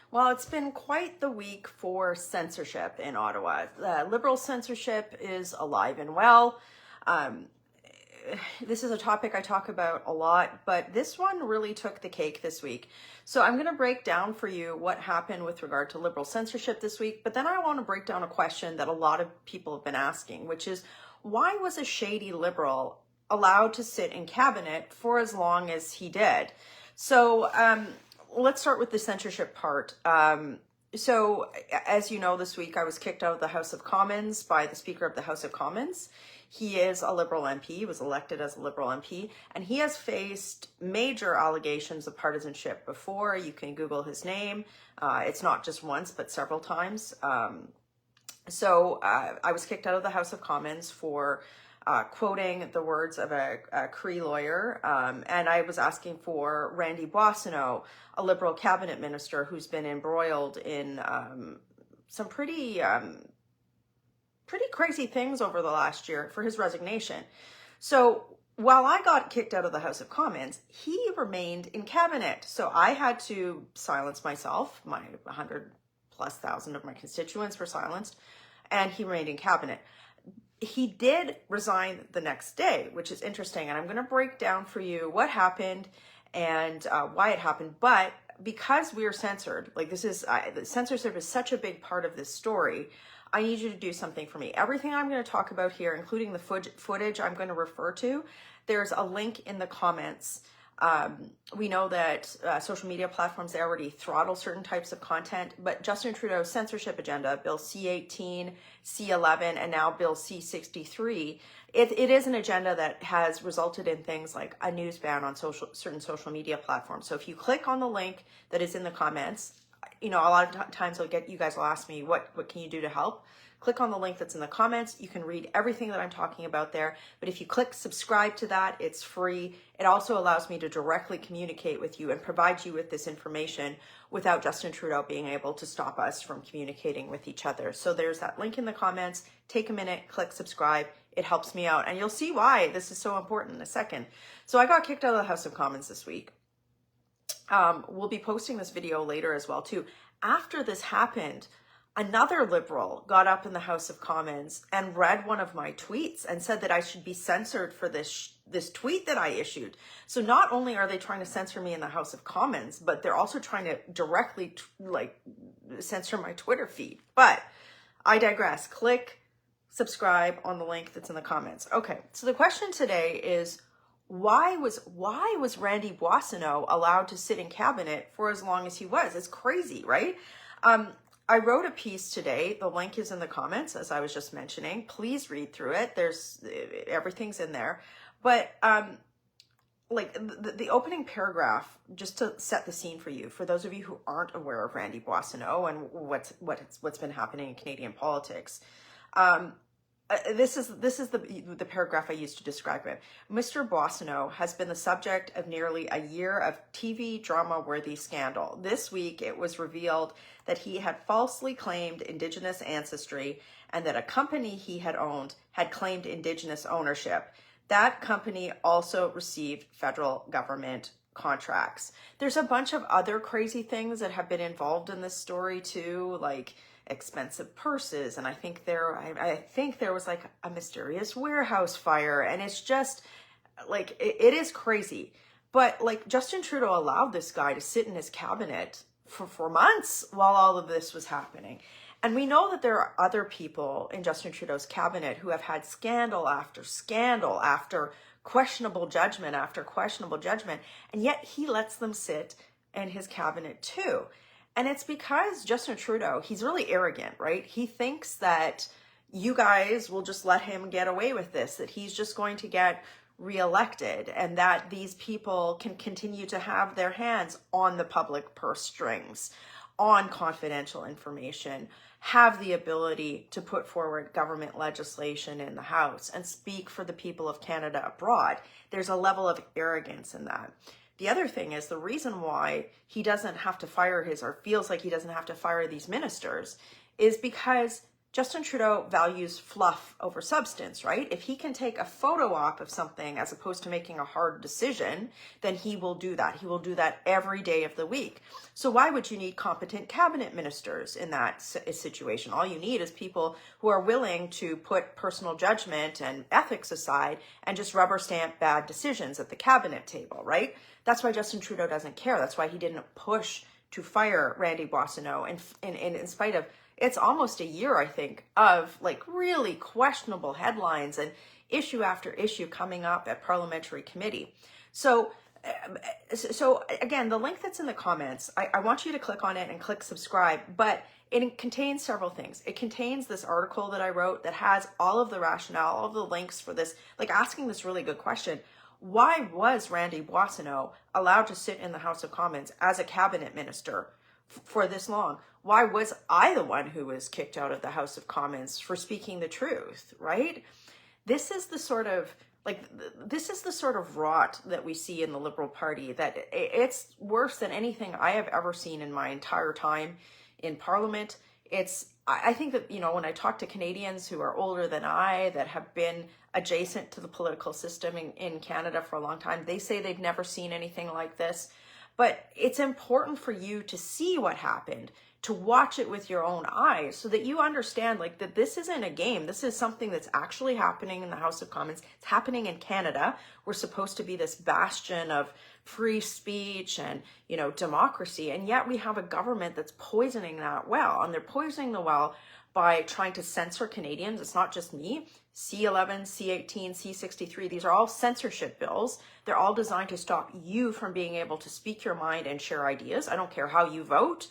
Well, it's been quite the week for censorship in Ottawa. Liberal censorship is alive and well. Um, this is a topic I talk about a lot, but this one really took the cake this week. So I'm going to break down for you what happened with regard to liberal censorship this week, but then I want to break down a question that a lot of people have been asking, which is, why was a shady liberal allowed to sit in cabinet for as long as he did? So let's start with the censorship part. So as you know, this week I was kicked out of the House of Commons by the Speaker of the House of Commons. He is a Liberal MP, was elected as a Liberal MP, and he has faced major allegations of partisanship before. You can Google his name. It's not just once, but several times. So I was kicked out of the House of Commons for quoting the words of a Cree lawyer, and I was asking for Randy Boissonnault, a Liberal cabinet minister who's been embroiled in some pretty crazy things over the last year, for his resignation. So while I got kicked out of the House of Commons, he remained in cabinet. So I had to silence myself. My 100,000+ of my constituents were silenced, and he remained in cabinet. He did resign the next day, which is interesting. And I'm going to break down for you what happened and why it happened. But because we are censored, like the censorship is such a big part of this story, I need you to do something for me. Everything I'm going to talk about here, including the footage I'm going to refer to, there's a link in the comments. We know that social media platforms, they already throttle certain types of content, but Justin Trudeau's censorship agenda, Bill C-18, C-11, and now Bill C-63, it is an agenda that has resulted in things like a news ban on certain social media platforms. So if you click on the link that is in the comments, you know, a lot of times you guys will ask me, what can you do to help? Click on the link that's in the comments. You can read everything that I'm talking about there. But if you click subscribe to that, it's free. It also allows me to directly communicate with you and provide you with this information without Justin Trudeau being able to stop us from communicating with each other. So there's that link in the comments. Take a minute, click subscribe. It helps me out. And you'll see why this is so important in a second. So I got kicked out of the House of Commons this week. We'll be posting this video later as well too. After this happened, another Liberal got up in the House of Commons and read one of my tweets and said that I should be censored for this tweet that I issued. So not only are they trying to censor me in the House of Commons, but they're also trying to directly censor my Twitter feed. But I digress. Click subscribe on the link that's in the comments. Okay, so the question today is, why was Randy Boissonnault allowed to sit in cabinet for as long as he was? It's crazy, right? I wrote a piece today. The link is in the comments, as I was just mentioning. Please read through it. Everything's in there. But the opening paragraph, just to set the scene for you, for those of you who aren't aware of Randy Boissonnault and what's been happening in Canadian politics. This is the paragraph I used to describe it. Mr. Boissonnault has been the subject of nearly a year of TV drama-worthy scandal. This week, it was revealed that he had falsely claimed Indigenous ancestry and that a company he had owned had claimed Indigenous ownership. That company also received federal government contracts. There's a bunch of other crazy things that have been involved in this story too, like expensive purses, and I think there was like a mysterious warehouse fire, and it's just like it is crazy. But like Justin Trudeau allowed this guy to sit in his cabinet for months while all of this was happening. And we know that there are other people in Justin Trudeau's cabinet who have had scandal after scandal after questionable judgment after questionable judgment, and yet he lets them sit in his cabinet too. And it's because Justin Trudeau, he's really arrogant, right? He thinks that you guys will just let him get away with this, that he's just going to get reelected, and that these people can continue to have their hands on the public purse strings, on confidential information, have the ability to put forward government legislation in the House and speak for the people of Canada abroad. There's a level of arrogance in that. The other thing is, the reason why he doesn't have to fire or feels like he doesn't have to fire these ministers is because Justin Trudeau values fluff over substance, right? If he can take a photo op of something as opposed to making a hard decision, then he will do that. He will do that every day of the week. So why would you need competent cabinet ministers in that situation? All you need is people who are willing to put personal judgment and ethics aside and just rubber stamp bad decisions at the cabinet table, right? That's why Justin Trudeau doesn't care. That's why he didn't push to fire Randy Boissonnault in spite of, it's almost a year, I think, of like really questionable headlines and issue after issue coming up at parliamentary committee. So again, the link that's in the comments, I want you to click on it and click subscribe, but it contains several things. It contains this article that I wrote that has all of the rationale, all of the links for this, like asking this really good question. Why was Randy Boissonnault allowed to sit in the House of Commons as a cabinet minister for this long? Why was I the one who was kicked out of the House of Commons for speaking the truth, right? This is the sort of rot that we see in the Liberal Party, that it's worse than anything I have ever seen in my entire time in Parliament. I think that, you know, when I talk to Canadians who are older than I, that have been adjacent to the political system in Canada for a long time, they say they've never seen anything like this. But it's important for you to see what happened, to watch it with your own eyes so that you understand like that this isn't a game. This is something that's actually happening in the House of Commons. It's happening in Canada. We're supposed to be this bastion of free speech and, you know, democracy. And yet we have a government that's poisoning that well. And they're poisoning the well by trying to censor Canadians. It's not just me. C11, C18, C63, these are all censorship bills. They're all designed to stop you from being able to speak your mind and share ideas. I don't care how you vote.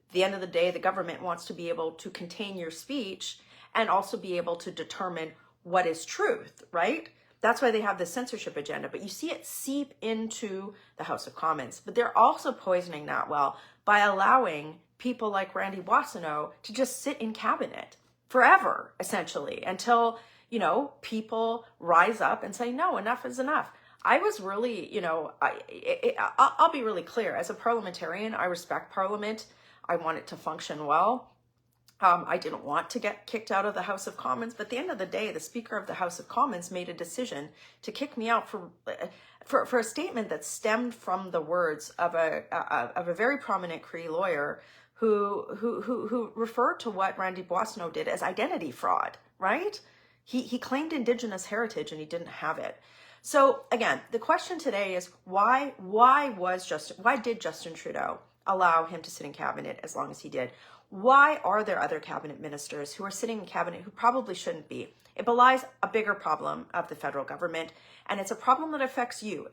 At the end of the day, the government wants to be able to contain your speech and also be able to determine what is truth, right? That's why they have this censorship agenda. But you see it seep into the House of Commons. But they're also poisoning that well by allowing people like Randy Boissonnault to just sit in cabinet forever, essentially, until, you know, people rise up and say, no, enough is enough. I was really, you know, I'll be really clear. As a parliamentarian, I respect Parliament. I want it to function well. I didn't want to get kicked out of the House of Commons, but at the end of the day, the Speaker of the House of Commons made a decision to kick me out for a statement that stemmed from the words of a very prominent Cree lawyer who referred to what Randy Boissonnault did as identity fraud, right? He claimed Indigenous heritage and he didn't have it. So again, the question today is why did Justin Trudeau allow him to sit in cabinet as long as he did? Why are there other cabinet ministers who are sitting in cabinet who probably shouldn't be? It belies a bigger problem of the federal government, and it's a problem that affects you.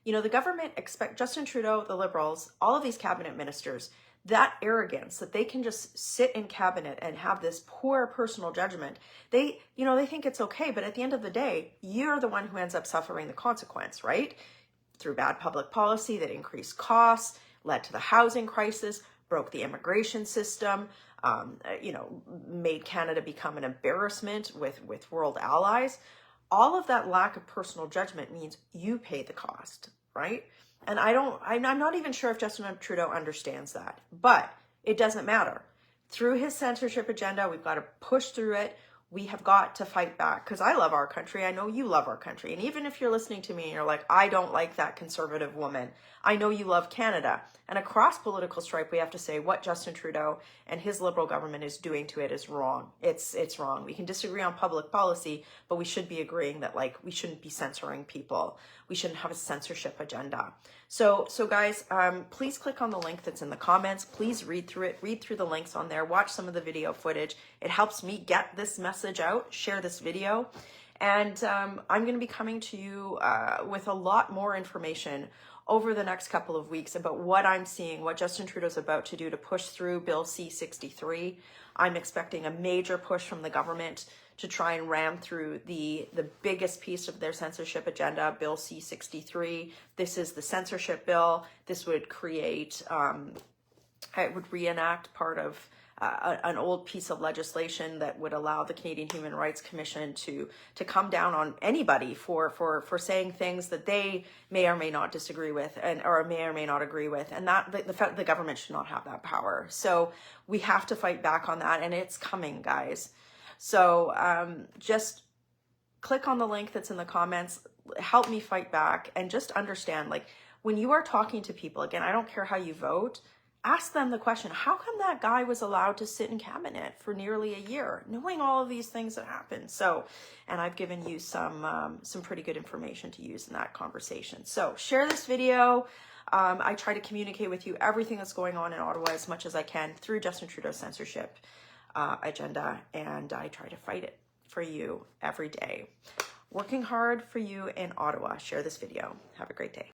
You know, the government expect Justin Trudeau, the Liberals, all of these cabinet ministers, that arrogance that they can just sit in cabinet and have this poor personal judgment. They think it's okay, but at the end of the day, you're the one who ends up suffering the consequence, right? Through bad public policy that increased costs, led to the housing crisis, broke the immigration system, made Canada become an embarrassment with world allies. All of that lack of personal judgment means you pay the cost, right? And I'm not even sure if Justin Trudeau understands that, but it doesn't matter. Through his censorship agenda, we've got to push through it. We have got to fight back because I love our country. I know you love our country. And even if you're listening to me and you're like, I don't like that conservative woman, I know you love Canada. And across political stripe, we have to say what Justin Trudeau and his Liberal government is doing to it is wrong. It's wrong. We can disagree on public policy, but we should be agreeing that like we shouldn't be censoring people. We shouldn't have a censorship agenda. So guys, please click on the link that's in the comments. Please read through it. Read through the links on there. Watch some of the video footage. It helps me get this message out. Share this video. And I'm going to be coming to you with a lot more information over the next couple of weeks about what I'm seeing, what Justin Trudeau's about to do to push through Bill C-63. I'm expecting a major push from the government to try and ram through the biggest piece of their censorship agenda, Bill C-63. This is the censorship bill. This would create, it would reenact part of an old piece of legislation that would allow the Canadian Human Rights Commission to come down on anybody for saying things that they may or may not disagree with or may or may not agree with, and that the government should not have that power. So we have to fight back on that, and it's coming, guys. So just click on the link that's in the comments, help me fight back, and just understand, like, when you are talking to people, again, I don't care how you vote, ask them the question, how come that guy was allowed to sit in cabinet for nearly a year, knowing all of these things that happened? So, and I've given you some pretty good information to use in that conversation. So share this video. I try to communicate with you everything that's going on in Ottawa as much as I can through Justin Trudeau's censorship agenda, and I try to fight it for you every day. Working hard for you in Ottawa. Share this video. Have a great day.